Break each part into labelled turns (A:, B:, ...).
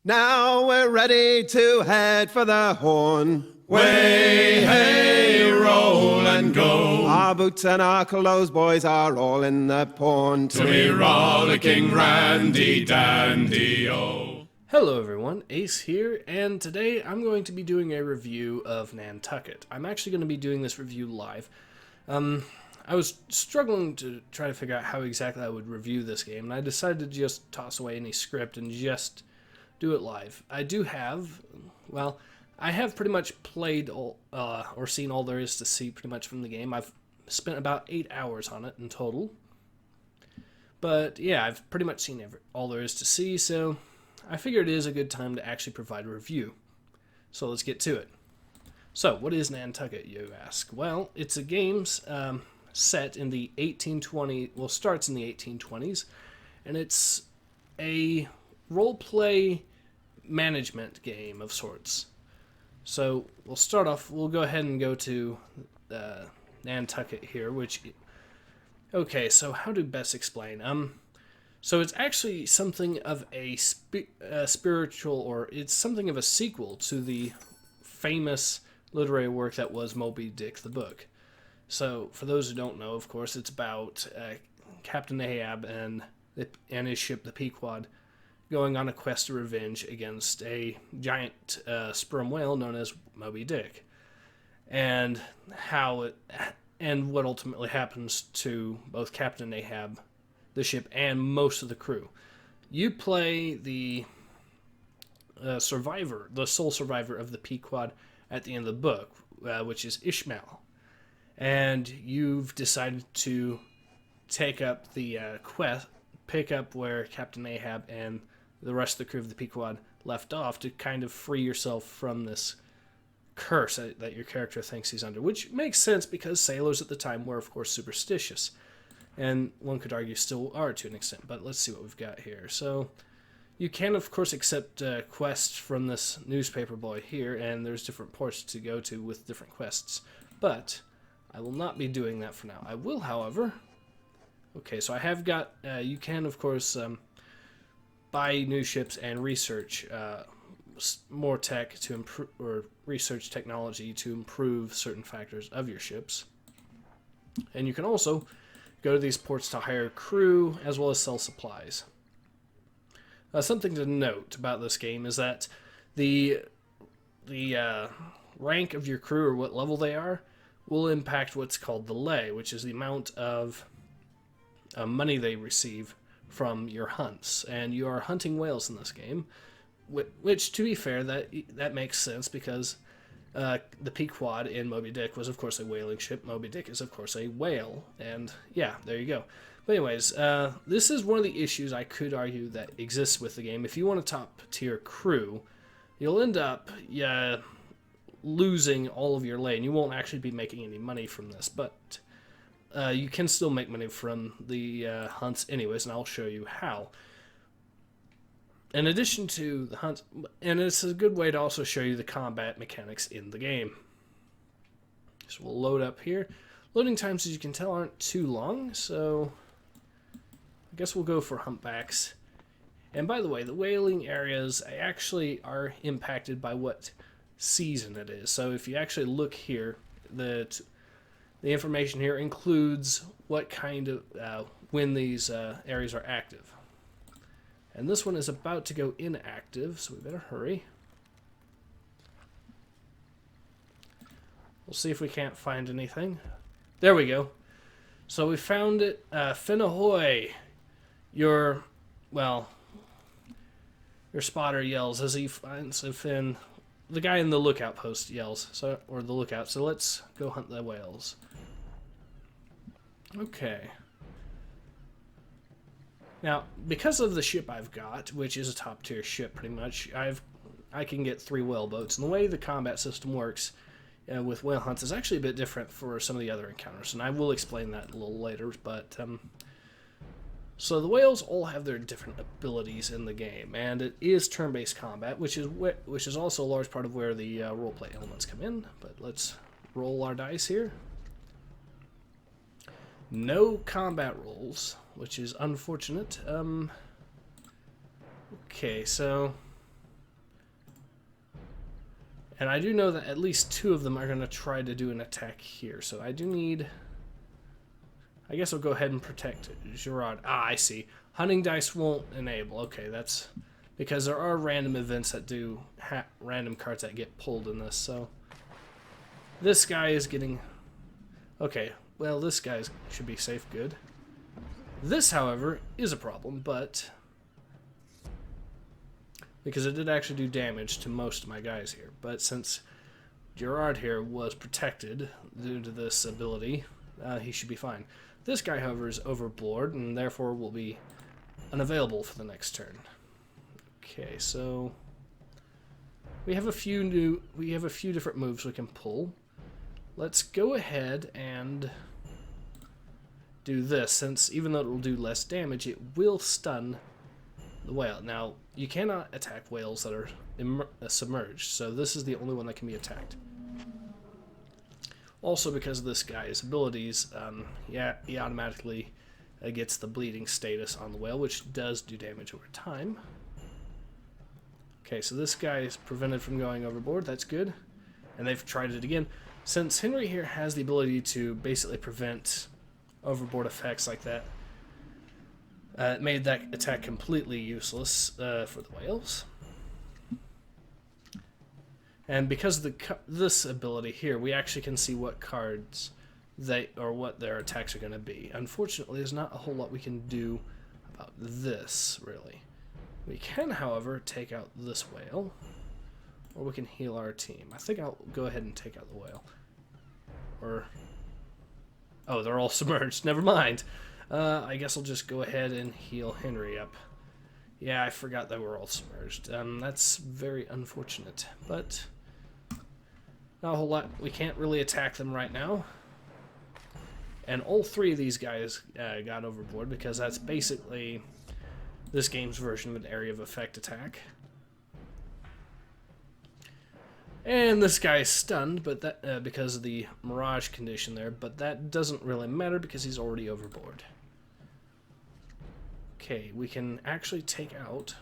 A: Now we're ready to head for the Horn.
B: Way, hey, roll and go.
A: Our boots and our clothes, boys, are all in the pond.
B: To me rollicking randy dandy-o.
C: Hello everyone, Ace here, and today I'm going to be doing a review of Nantucket. I'm actually going to be doing this review live. I was struggling to try to figure out how exactly I would review this game, and I decided to just toss away any script and just do it live. I have pretty much played all, or seen all there is to see pretty much from the game. I've spent about 8 hours on it in total. But yeah, I've pretty much seen all there is to see, so I figured it is a good time to actually provide a review. So let's get to it. So, what is Nantucket, you ask? Well, it's a game set in the 1820s, starts in the 1820s, and it's a role-play management game of sorts. So, we'll start off, we'll go ahead and go to Nantucket here, okay, so how to best explain? So it's actually something of a spiritual, or it's something of a sequel to the famous literary work that was Moby Dick, the book. So for those who don't know, of course, it's about Captain Ahab and his ship, the Pequod, going on a quest of revenge against a giant sperm whale known as Moby Dick, and what ultimately happens to both Captain Ahab, the ship, and most of the crew. You play the survivor, the sole survivor of the Pequod at the end of the book, which is Ishmael. And you've decided to take up the quest, pick up where Captain Ahab and the rest of the crew of the Pequod left off to kind of free yourself from this curse that your character thinks he's under, which makes sense because sailors at the time were, of course, superstitious. And one could argue still are to an extent, but let's see what we've got here. So you can, of course, accept quests from this newspaper boy here, and there's different ports to go to with different quests. But I will not be doing that for now. I will, however... Okay, so I have got... you can, of course, buy new ships and research more tech to improve, or research technology to improve certain factors of your ships. And you can also go to these ports to hire crew, as well as sell supplies. Something to note about this game is that the rank of your crew, or what level they are, will impact what's called the lay, which is the amount of money they receive from your hunts. And you are hunting whales in this game, which, to be fair, that makes sense because the Pequod in Moby Dick was, of course, a whaling ship. Moby Dick is, of course, a whale. And, yeah, there you go. But anyways, this is one of the issues I could argue that exists with the game. If you want a top-tier crew, you'll end up losing all of your lay, and you won't actually be making any money from this. But you can still make money from the hunts anyways, and I'll show you how. In addition to the hunts, and it's a good way to also show you the combat mechanics in the game. So we'll load up here. Loading times, as you can tell, aren't too long, so I guess we'll go for humpbacks. And by the way, the whaling areas actually are impacted by what season it is. So if you actually look here, the information here includes what kind of when these areas are active. And this one is about to go inactive, so we better hurry. We'll see if we can't find anything. There we go. So we found it. Fin ahoy! Your spotter yells as he finds a fin. The guy in the lookout post yells, or the lookout. So let's go hunt the whales. Okay. Now, because of the ship I've got, which is a top-tier ship pretty much, I can get 3 whale boats. And the way the combat system works with whale hunts is actually a bit different for some of the other encounters, and I will explain that a little later. But so the whales all have their different abilities in the game, and it is turn-based combat, which is also a large part of where the roleplay elements come in. But let's roll our dice here. No combat rolls, which is unfortunate. Okay, so And I do know that at least 2 of them are going to try to do an attack here. So I do need... I guess I'll go ahead and protect Gerard. Ah, I see. Hunting dice won't enable. Okay, that's... because there are random events that do... random cards that get pulled in this, so... This guy is getting... Okay, well, this guy should be safe, good. This, however, is a problem, but... because it did actually do damage to most of my guys here. But since Gerard here was protected due to this ability, he should be fine. This guy, however, is overboard and therefore will be unavailable for the next turn. Okay, so we have a few different moves we can pull. Let's go ahead and do this, since even though it will do less damage, it will stun the whale. Now, you cannot attack whales that are submerged, so this is the only one that can be attacked. Also, because of this guy's abilities, he automatically gets the bleeding status on the whale, which does do damage over time. Okay, so this guy is prevented from going overboard. That's good. And they've tried it again. Since Henry here has the ability to basically prevent overboard effects like that, it made that attack completely useless for the whales. And because of this ability here, we actually can see what cards what their attacks are going to be. Unfortunately, there's not a whole lot we can do about this, really. We can, however, take out this whale, or we can heal our team. I think I'll go ahead and take out the whale. Or... oh, they're all submerged. Never mind. I guess I'll just go ahead and heal Henry up. Yeah, I forgot they were all submerged. That's very unfortunate, but not a whole lot. We can't really attack them right now. And all 3 of these guys got overboard, because that's basically this game's version of an area of effect attack. And this guy is stunned, but that because of the mirage condition there, but that doesn't really matter because he's already overboard. Okay, we can actually take out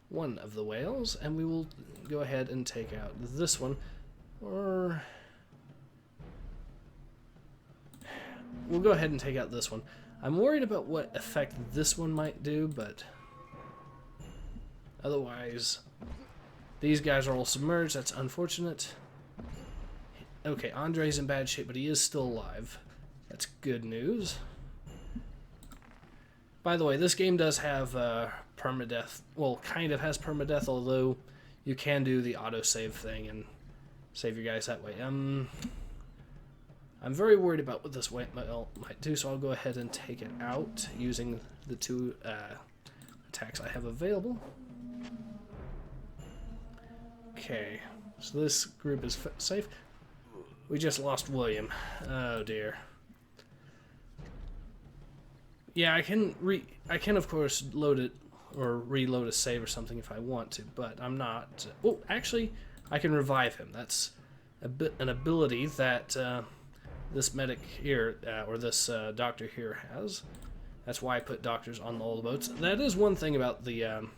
C: one of the whales, and we will go ahead and take out this one, or we'll go ahead and take out this one. I'm worried about what effect this one might do, but otherwise, these guys are all submerged. That's unfortunate. Okay, Andre's in bad shape, but he is still alive. That's good news. By the way, this game does have permadeath. Well, kind of has permadeath, although you can do the autosave thing and save your guys that way. I'm very worried about what this might do, so I'll go ahead and take it out using the 2 attacks I have available. Okay, so this group is safe. We just lost William. Oh dear. Yeah, I can of course load it or reload a save or something if I want to, but I'm not. Oh, actually, I can revive him. That's an ability that this medic here or this doctor here has. That's why I put doctors on all the boats. That is one thing about the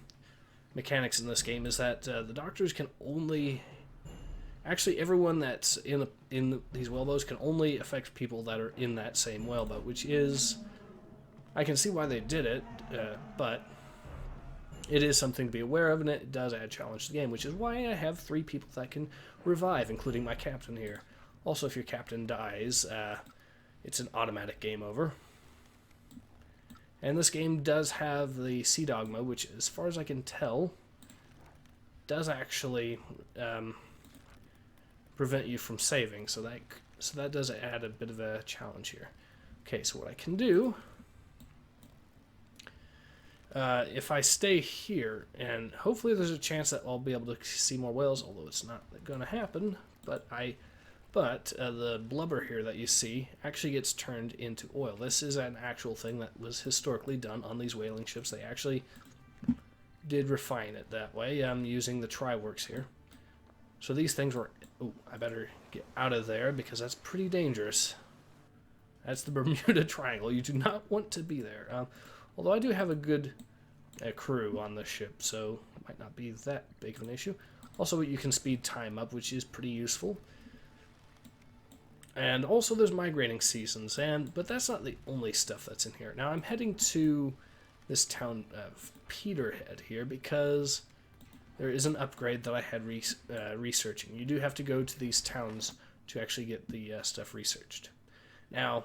C: mechanics in this game, is that the doctors can only... actually, everyone that's in these whaleboats can only affect people that are in that same whaleboat, which is... I can see why they did it, but it is something to be aware of, and it does add challenge to the game, which is why I have 3 people that can revive, including my captain here. Also, if your captain dies, it's an automatic game over. And this game does have the Sea Dog mode, which, as far as I can tell, does actually prevent you from saving. So that does add a bit of a challenge here. Okay, so what I can do, if I stay here, and hopefully there's a chance that I'll be able to see more whales, although it's not going to happen, but the blubber here that you see actually gets turned into oil. This is an actual thing that was historically done on these whaling ships. They actually did refine it that way, using the try-works here. So these things were... oh, I better get out of there because that's pretty dangerous. That's the Bermuda Triangle. You do not want to be there. Although I do have a good crew on this ship, so it might not be that big of an issue. Also, you can speed time up, which is pretty useful. And also there's migrating seasons, but that's not the only stuff that's in here. Now I'm heading to this town of Peterhead here because there is an upgrade that I had researching. You do have to go to these towns to actually get the stuff researched. Now,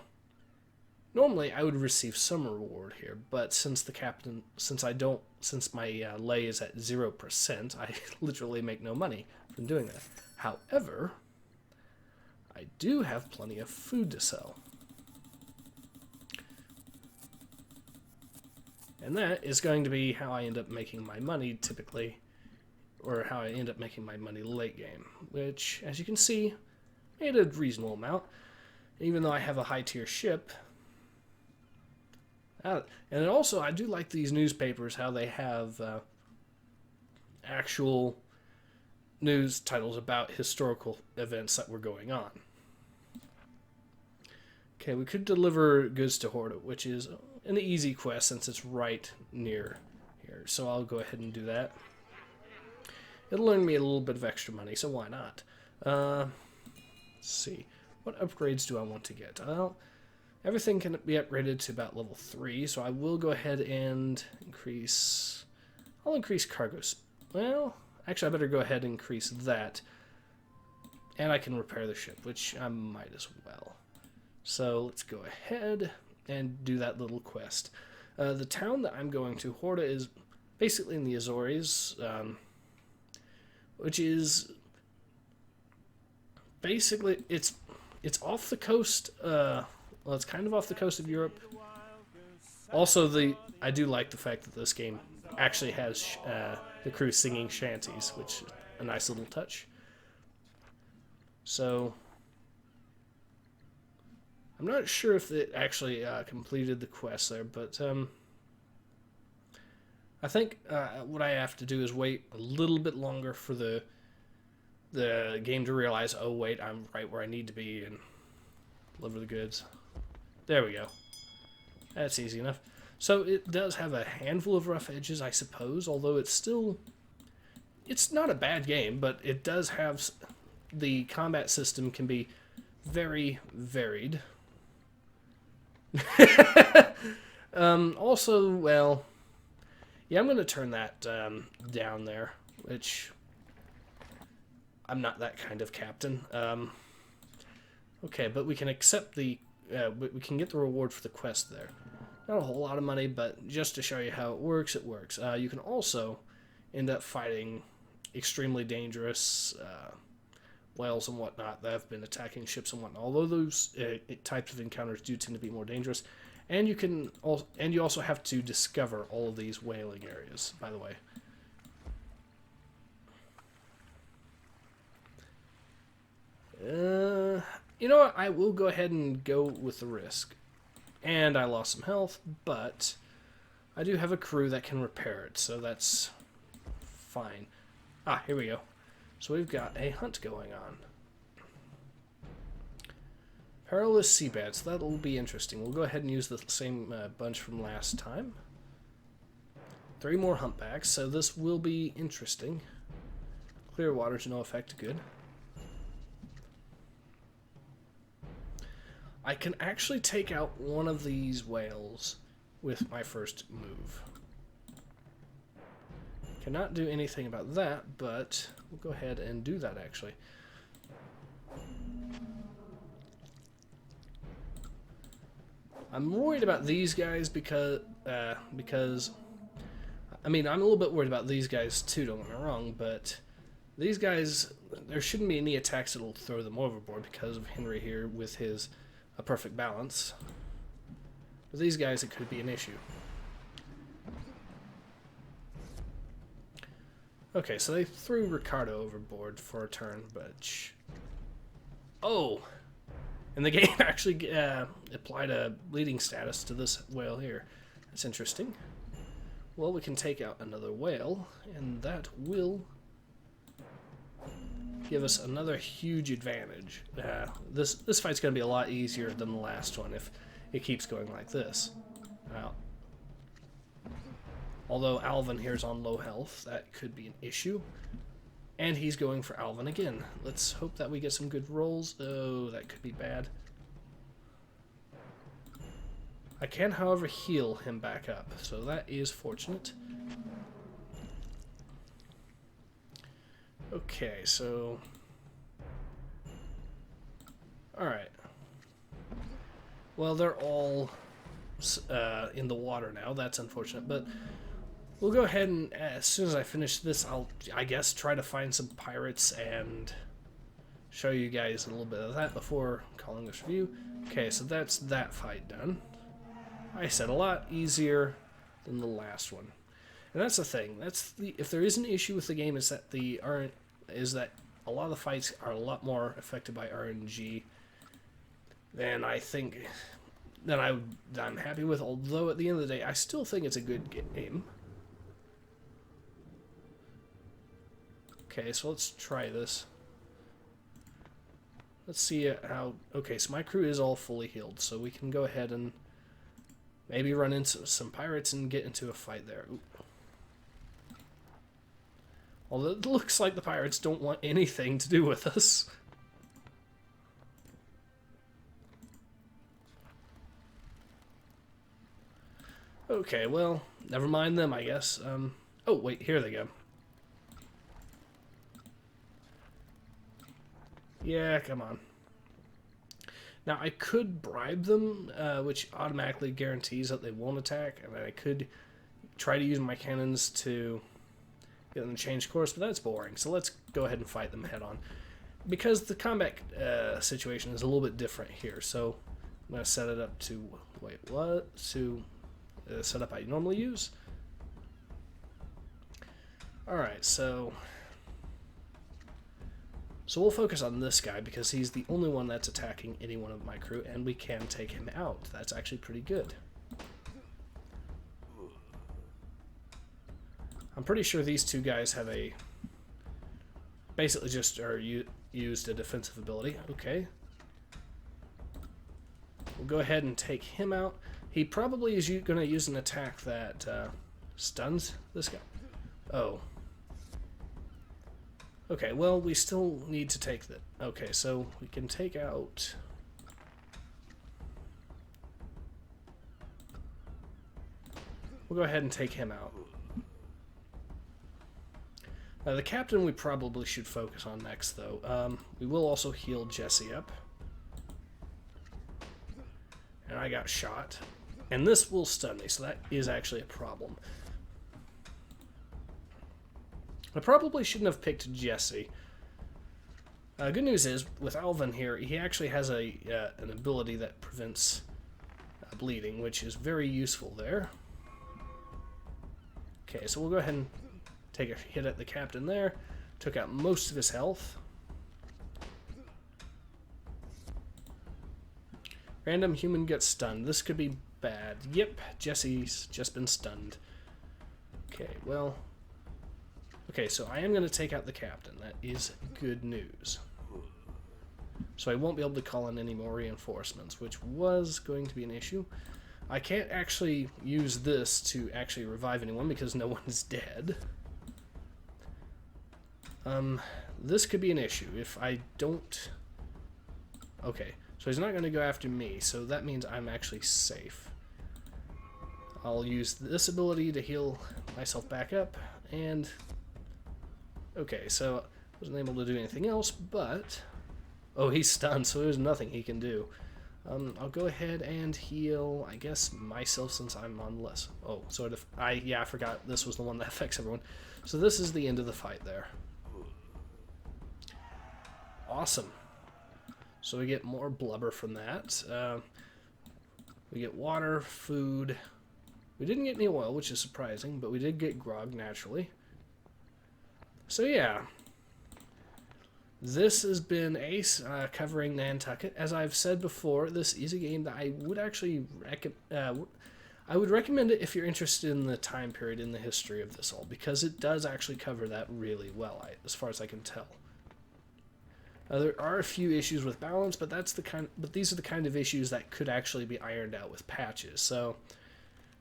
C: normally I would receive some reward here, but since my lay is at 0%, I literally make no money from doing that. However, I do have plenty of food to sell. And that is going to be how I end up making my money typically, or how I end up making my money late game, which, as you can see, made a reasonable amount, even though I have a high tier ship. And also, I do like these newspapers, how they have actual news titles about historical events that were going on. Okay, we could deliver goods to Horda, which is an easy quest since it's right near here. So I'll go ahead and do that. It'll earn me a little bit of extra money, so why not? Let's see. What upgrades do I want to get? Well, everything can be upgraded to about level 3, so I will go ahead and increase... I'll increase cargo... Well, actually I better go ahead and increase that. And I can repair the ship, which I might as well. So let's go ahead and do that little quest. The town that I'm going to, Horda, is basically in the Azores, which is basically it's off the coast. Well, it's kind of off the coast of Europe. Also, I do like the fact that this game actually has the crew singing shanties, which is a nice little touch. So I'm not sure if it actually completed the quest there, but I think what I have to do is wait a little bit longer for the game to realize, oh wait, I'm right where I need to be, and deliver the goods. There we go. That's easy enough. So it does have a handful of rough edges, I suppose, although it's not a bad game, but it does have, the combat system can be very varied. Also, well, yeah, I'm going to turn that down there, which I'm not that kind of captain. Okay, but we can accept we can get the reward for the quest there. Not a whole lot of money, but just to show you how it works, it works. You can also end up fighting extremely dangerous whales and whatnot that have been attacking ships and whatnot. Although those types of encounters do tend to be more dangerous, and you also have to discover all of these whaling areas, by the way. You know what? I will go ahead and go with the risk. And I lost some health, but I do have a crew that can repair it, so that's fine. Ah, here we go. So we've got a hunt going on. Perilous sea bats. That'll be interesting. We'll go ahead and use the same bunch from last time. 3 more humpbacks, so this will be interesting. Clear water to no effect. Good. I can actually take out one of these whales with my first move. Cannot do anything about that, but we'll go ahead and do that actually. I'm worried about these guys because I mean, I'm a little bit worried about these guys too, don't get me wrong, but these guys, there shouldn't be any attacks that'll throw them overboard because of Henry here with his a perfect balance. With these guys, it could be an issue. Okay, so they threw Ricardo overboard for a turn, but... Oh! And the game actually applied a bleeding status to this whale here. That's interesting. Well, we can take out another whale, and that will give us another huge advantage. This fight's going to be a lot easier than the last one if it keeps going like this. Now, although Alvin here's on low health, that could be an issue. And he's going for Alvin again. Let's hope that we get some good rolls. Oh, that could be bad. I can, however, heal him back up, so that is fortunate. Okay, so... Alright. Well, they're all in the water now. That's unfortunate, but we'll go ahead and as soon as I finish this, I guess, try to find some pirates and show you guys a little bit of that before calling this review. Okay, so that's that fight done. I said a lot easier than the last one. And that's the thing. If there is an issue with the game, is that a lot of the fights are a lot more affected by RNG than I think that I'm happy with. Although at the end of the day, I still think it's a good game. Okay, so let's try this. Let's see how... Okay, so my crew is all fully healed, so we can go ahead and maybe run into some pirates and get into a fight there. Ooh. Although it looks like the pirates don't want anything to do with us. Okay, well, never mind them, I guess. Oh, wait, here they go. Yeah, come on. Now, I could bribe them, which automatically guarantees that they won't attack, and I could try to use my cannons to get them to change course, but that's boring, so let's go ahead and fight them head on. Because the combat situation is a little bit different here, so I'm going to set it up to... Wait, what? To the setup I normally use. Alright, so we'll focus on this guy because he's the only one that's attacking any one of my crew, and we can take him out. That's actually pretty good. I'm pretty sure these two guys have basically just used a defensive ability. Okay. We'll go ahead and take him out. He probably is going to use an attack that stuns this guy. Oh. Okay, well, we still need to take that. Okay, so we can take out... We'll go ahead and take him out. The captain we probably should focus on next, though. We will also heal Jesse up. And I got shot. And this will stun me, so that is actually a problem. I probably shouldn't have picked Jesse. Good news is, with Alvin here, he actually has an ability that prevents bleeding, which is very useful there. Okay, so we'll go ahead and take a hit at the captain there. Took out most of his health. Random human gets stunned. This could be bad. Yep, Jesse's just been stunned. Okay, well... Okay, so I am going to take out the captain. That is good news. So I won't be able to call in any more reinforcements, which was going to be an issue. I can't actually use this to actually revive anyone because no one's dead. This could be an issue if I don't... Okay, so he's not going to go after me, so that means I'm actually safe. I'll use this ability to heal myself back up, and... Okay, so I wasn't able to do anything else, but... Oh, he's stunned, so there's nothing he can do. I'll go ahead and heal, I guess, myself since I'm on less. Oh, sort of. Yeah, I forgot this was the one that affects everyone. So this is the end of the fight there. Awesome. So we get more blubber from that. We get water, food. We didn't get any oil, which is surprising, but we did get grog naturally. So yeah, this has been Ace covering Nantucket. As I've said before, this is a game that I would actually recommend it if you're interested in the time period in the history of this all, because it does actually cover that really well, as far as I can tell. There are a few issues with balance, but these are the kind of issues that could actually be ironed out with patches. So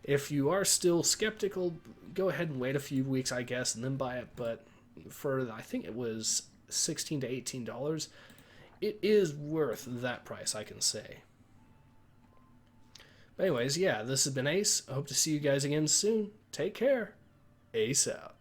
C: if you are still skeptical, go ahead and wait a few weeks, I guess, and then buy it. But for, I think it was $16 to $18. It is worth that price, I can say. But anyways, yeah, this has been Ace. I hope to see you guys again soon. Take care. Ace out.